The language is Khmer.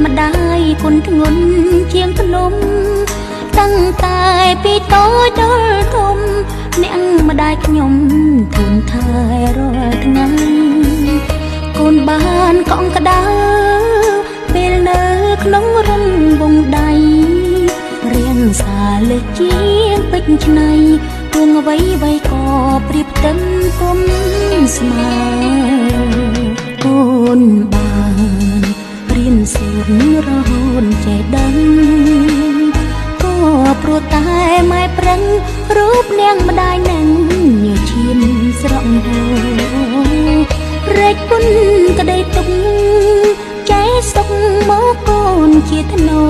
ម្ដាយគុណធ្ងន់ជាងភ្នំតាំងតែពីតូចដល់ធំអ្នកម្ដាយខ្ញុំធូនថែរាល់ថ្ងៃកូនបានកង់ក្តៅពេលនៅក្នុងរំវងដៃរៀនសាលើជាងពេជ្រឆ្នៃទួងអ្វីក៏ប្រៀបផ្ទឹមពុំស្មើកូនបានរៀនសូត្ររហូតចេះដឹងក៏ព្រោះតែម៉ែប្រឹងរូបនាងម្ដាយនឹងញើសឈាមស្រក់ហូររែកពុនក្ដីទុកចែសុកមកកូនជាធ្នូ